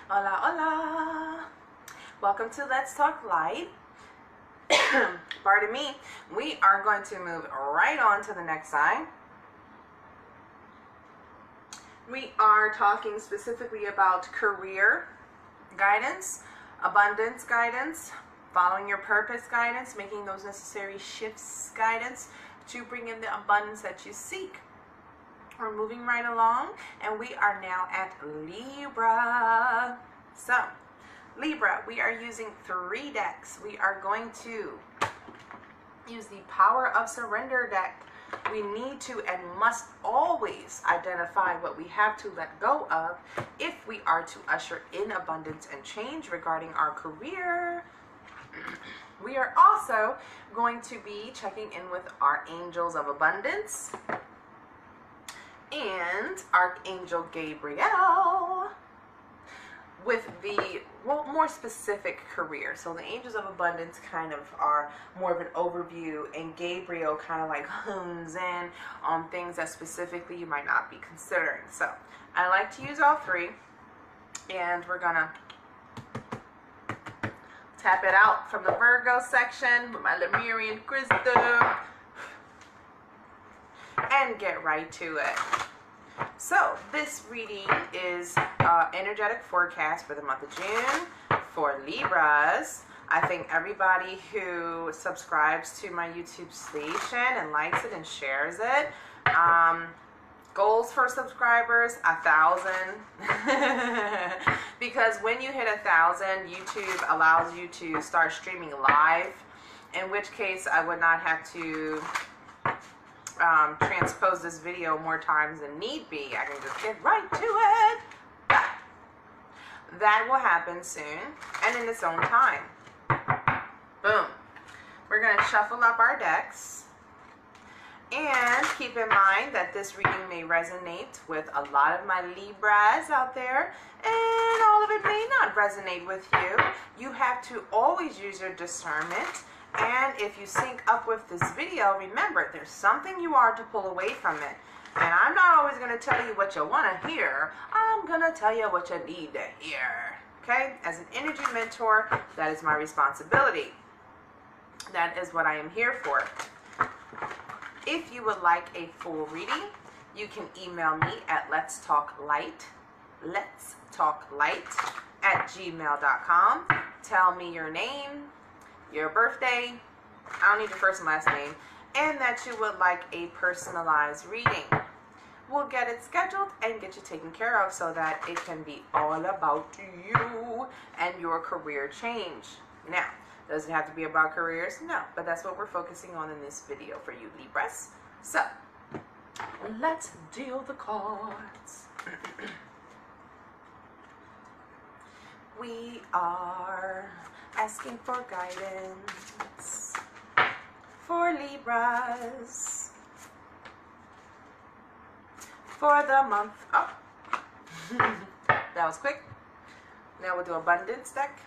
Hola, hola. Welcome to Let's Talk Light. Pardon me. We are going to move right on to the next side. We are talking specifically about career guidance, abundance guidance, following your purpose guidance, making those necessary shifts guidance to bring in the abundance that you seek. We're moving right along, and we are now at Libra. So, Libra, we are using 3 decks. We are going to use the Power of Surrender deck. We need to and must always identify what we have to let go of if we are to usher in abundance and change regarding our career. We are also going to be checking in with our angels of abundance and Archangel Gabriel with the more specific career. So the angels of abundance kind of are more of an overview, and Gabriel kind of like hones in on things that specifically you might not be considering. So I like to use all 3, and we're gonna tap it out from the Virgo section with my Lemurian crystal and get right to it. So this reading is energetic forecast for the month of June for Libras. I thank everybody who subscribes to my YouTube station and likes it and shares it. Goals for subscribers, 1,000. Because when you hit 1,000, YouTube allows you to start streaming live, in which case I would not have to transpose this video more times than need be. I can just get right to it. But that will happen soon and in its own time. Boom. We're going to shuffle up our decks. And keep in mind that this reading may resonate with a lot of my Libras out there, and all of it may not resonate with you. You have to always use your discernment. And if you sync up with this video, remember, there's something you are to pull away from it. And I'm not always going to tell you what you want to hear. I'm going to tell you what you need to hear. Okay? As an energy mentor, that is my responsibility. That is what I am here for. If you would like a full reading, you can email me at letstalklight@gmail.com. Tell me your name, your birthday, I don't need your first and last name, and that you would like a personalized reading. We'll get it scheduled and get you taken care of so that it can be all about you and your career change. Now, does it have to be about careers? No, but that's what we're focusing on in this video for you Libras. So, let's deal the cards. We are asking for guidance for Libras for the month. Oh, that was quick. Now we'll do abundance deck.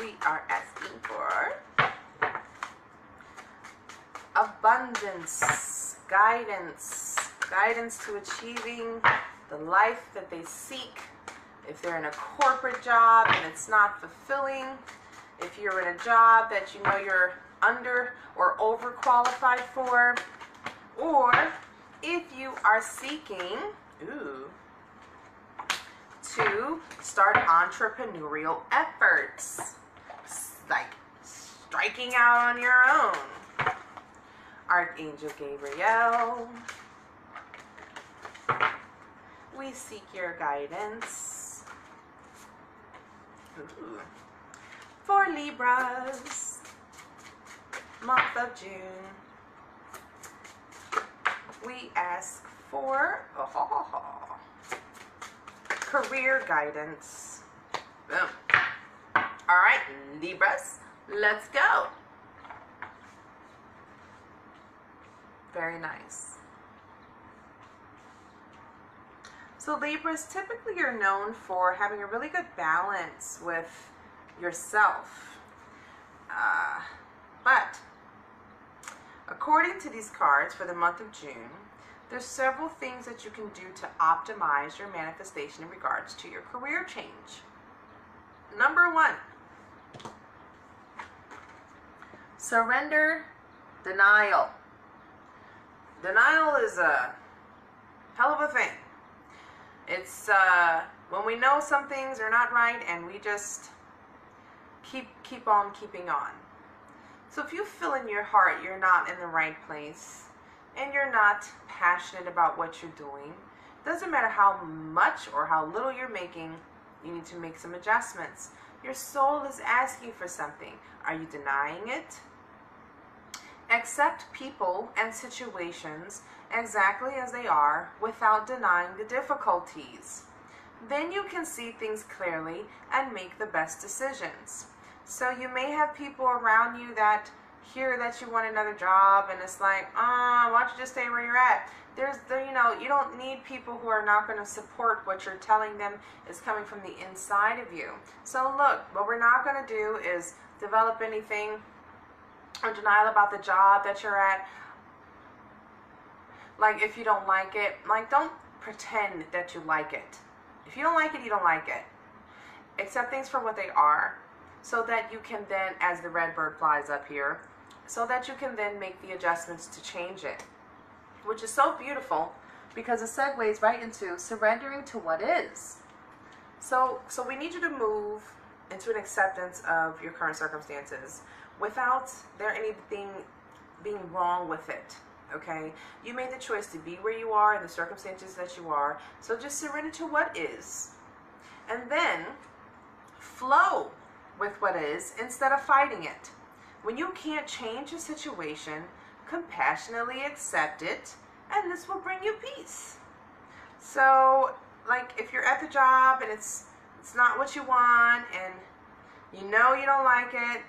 We are asking for abundance, guidance to achieving the life that they seek. If they're in a corporate job and it's not fulfilling, if you're in a job that you know you're under or overqualified for, or if you are seeking to start entrepreneurial efforts, like striking out on your own. Archangel Gabriel, we seek your guidance. For Libras, month of June, we ask for career guidance. Boom. All right, Libras, let's go. Very nice. So Libras, typically you're known for having a really good balance with yourself. But according to these cards for the month of June, there's several things that you can do to optimize your manifestation in regards to your career change. Number 1, surrender, denial. Denial is a hell of a thing. It's when we know some things are not right and we just keep on keeping on. So if you feel in your heart you're not in the right place and you're not passionate about what you're doing, doesn't matter how much or how little you're making, you need to make some adjustments. Your soul is asking for something. Are you denying it? Accept people and situations exactly as they are without denying the difficulties. Then you can see things clearly and make the best decisions. So you may have people around you that hear that you want another job and it's like, why don't you just stay where you're at? You don't need people who are not going to support what you're telling them is coming from the inside of you. So look, what we're not going to do is develop anything or denial about the job that you're at. Like, if you don't like it, like, don't pretend that you like it. If you don't like it, you don't like it. Accept things for what they are, so that you can then, as the red bird flies up here, so that you can then make the adjustments to change it, which is so beautiful because it segues right into surrendering to what is. So we need you to move into an acceptance of your current circumstances without there anything being wrong with it. Okay, you made the choice to be where you are in the circumstances that you are, so just surrender to what is, and then flow with what is instead of fighting it. When you can't change a situation, compassionately accept it, and this will bring you peace. So, like, if you're at the job and it's not what you want and you know you don't like it,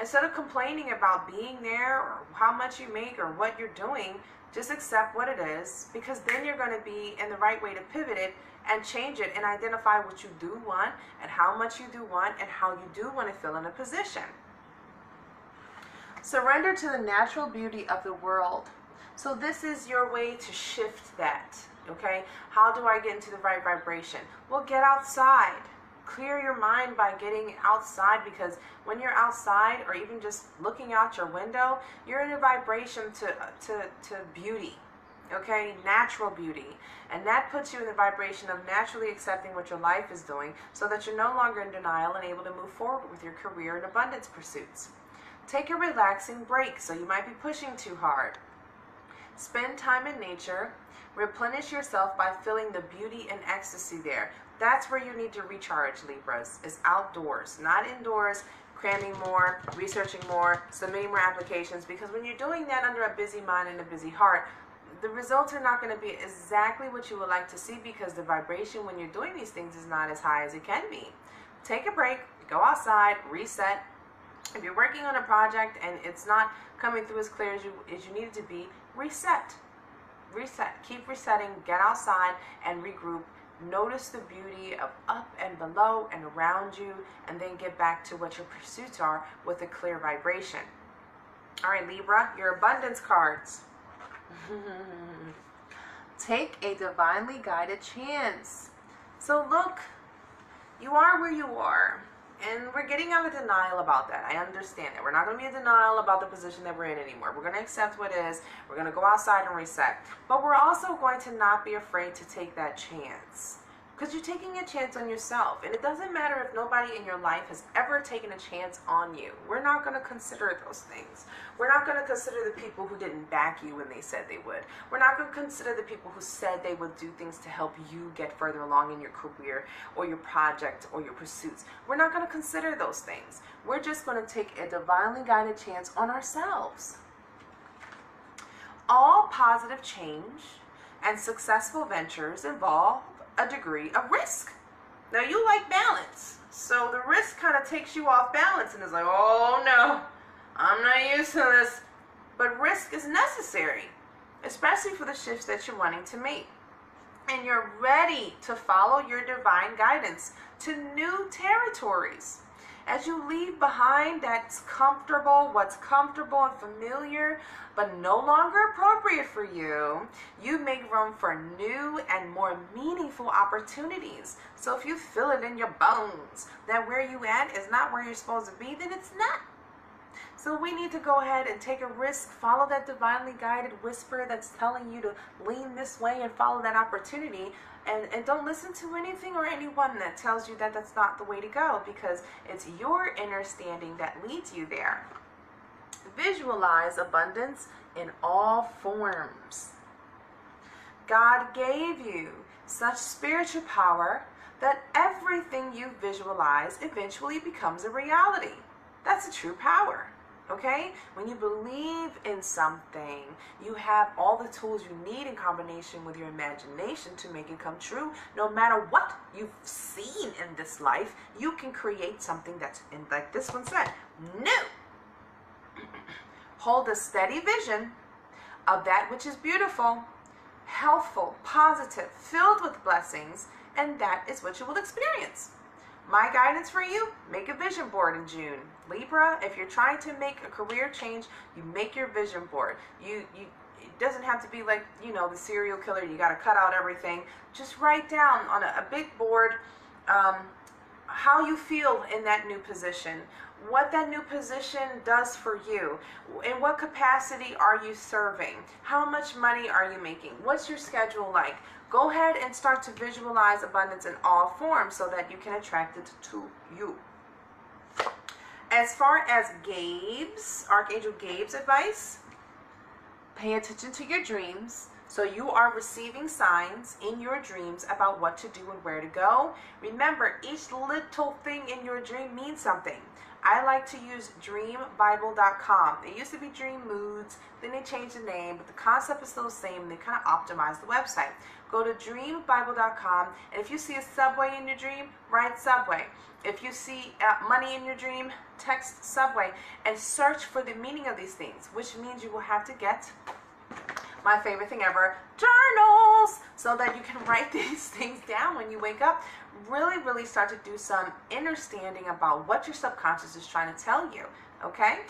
instead of complaining about being there or how much you make or what you're doing, just accept what it is, because then you're going to be in the right way to pivot it and change it and identify what you do want and how much you do want and how you do want to fill in a position. Surrender to the natural beauty of the world. So this is your way to shift that, okay? How do I get into the right vibration? Well, get outside. Clear your mind by getting outside, because when you're outside or even just looking out your window, you're in a vibration to beauty, okay? Natural beauty. And that puts you in the vibration of naturally accepting what your life is doing, so that you're no longer in denial and able to move forward with your career and abundance pursuits. Take a relaxing break, so you might be pushing too hard. Spend time in nature. Replenish yourself by feeling the beauty and ecstasy there. That's where you need to recharge, Libras, is outdoors, not indoors, cramming more, researching more, submitting more applications, because when you're doing that under a busy mind and a busy heart, the results are not going to be exactly what you would like to see, because the vibration when you're doing these things is not as high as it can be. Take a break, go outside, reset. If you're working on a project and it's not coming through as clear as you need it to be, reset. Reset. Keep resetting. Get outside and regroup. Notice the beauty of up and below and around you, and then get back to what your pursuits are with a clear vibration. All right, Libra, your abundance cards. Take a divinely guided chance. So look, you are where you are. And we're getting out of denial about that. I understand that. We're not going to be in denial about the position that we're in anymore. We're going to accept what is. We're going to go outside and reset. But we're also going to not be afraid to take that chance. Because you're taking a chance on yourself. And it doesn't matter if nobody in your life has ever taken a chance on you. We're not going to consider those things. We're not going to consider the people who didn't back you when they said they would. We're not going to consider the people who said they would do things to help you get further along in your career or your project or your pursuits. We're not going to consider those things. We're just going to take a divinely guided chance on ourselves. All positive change and successful ventures involve a degree of risk. Now, you like balance, so the risk kind of takes you off balance and is like, oh no, I'm not used to this. But risk is necessary, especially for the shifts that you're wanting to make. And you're ready to follow your divine guidance to new territories. As you leave behind what's comfortable and familiar, but no longer appropriate for you, you make room for new and more meaningful opportunities. So if you feel it in your bones that where you at is not where you're supposed to be, then it's not. So we need to go ahead and take a risk, follow that divinely guided whisper that's telling you to lean this way and follow that opportunity. And don't listen to anything or anyone that tells you that that's not the way to go, because it's your understanding that leads you there. Visualize abundance in all forms. God gave you such spiritual power that everything you visualize eventually becomes a reality. That's a true power. Okay? When you believe in something, you have all the tools you need in combination with your imagination to make it come true. No matter what you've seen in this life, you can create something that's, like this one said, new. Hold a steady vision of that which is beautiful, healthful, positive, filled with blessings, and that is what you will experience. My guidance for you, make a vision board in June. Libra, if you're trying to make a career change, you make your vision board. It doesn't have to be like, the serial killer, you got to cut out everything. Just write down on a big board how you feel in that new position, what that new position does for you, in what capacity are you serving, how much money are you making, what's your schedule like. Go ahead and start to visualize abundance in all forms so that you can attract it to you. As far as Gabe's, Archangel Gabe's advice, pay attention to your dreams. So you are receiving signs in your dreams about what to do and where to go. Remember, each little thing in your dream means something. I like to use dreambible.com. It used to be Dream Moods, then they changed the name, but the concept is still the same. They kind of optimized the website. Go to dreambible.com, and if you see a subway in your dream, write subway. If you see money in your dream, text subway, and search for the meaning of these things, which means you will have to get my favorite thing ever, journals, so that you can write these things down when you wake up. Really start to do some understanding about what your subconscious is trying to tell you, okay?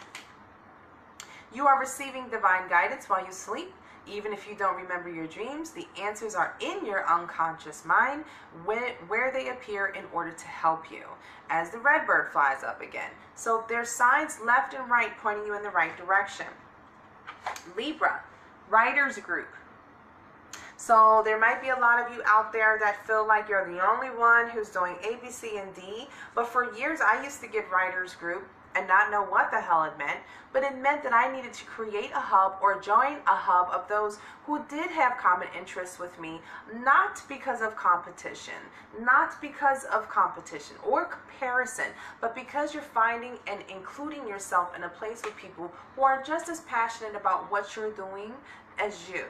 You are receiving divine guidance while you sleep. Even if you don't remember your dreams, the answers are in your unconscious mind where they appear in order to help you, as the red bird flies up again. So there's signs left and right pointing you in the right direction. Libra, writers group. So there might be a lot of you out there that feel like you're the only one who's doing A, B, C, and D. But for years, I used to give writers group and not know what the hell it meant. But it meant that I needed to create a hub or join a hub of those who did have common interests with me, not because of competition or comparison, but because you're finding and including yourself in a place with people who are just as passionate about what you're doing as you.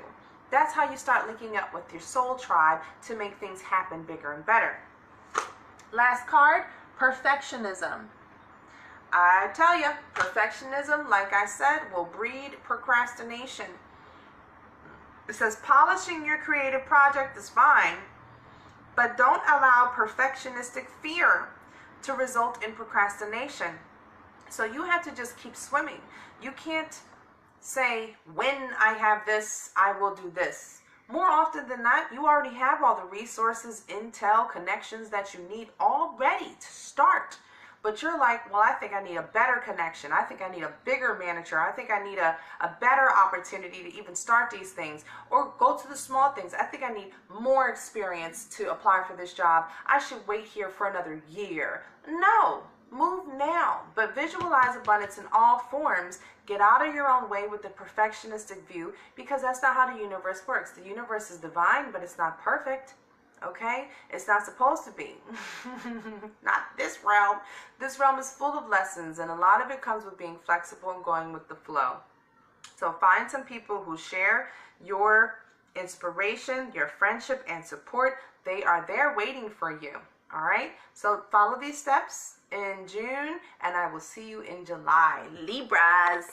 That's how you start linking up with your soul tribe to make things happen bigger and better. Last card, perfectionism. I tell you, perfectionism, like I said, will breed procrastination. It says polishing your creative project is fine, but don't allow perfectionistic fear to result in procrastination. So you have to just keep swimming. You can't say, when I have this, I will do this. More often than not, you already have all the resources, intel, connections that you need already to start. But you're like, well, I think I need a better connection. I think I need a bigger manager. I think I need a better opportunity to even start these things. Or go to the small things. I think I need more experience to apply for this job. I should wait here for another year. No, move now. But visualize abundance in all forms. Get out of your own way with the perfectionistic view, because that's not how the universe works. The universe is divine, but it's not perfect. Okay? It's not supposed to be. Not this realm. This realm is full of lessons, and a lot of it comes with being flexible and going with the flow. So find some people who share your inspiration, your friendship, and support. They are there waiting for you. All right? So follow these steps in June, and I will see you in July. Libras.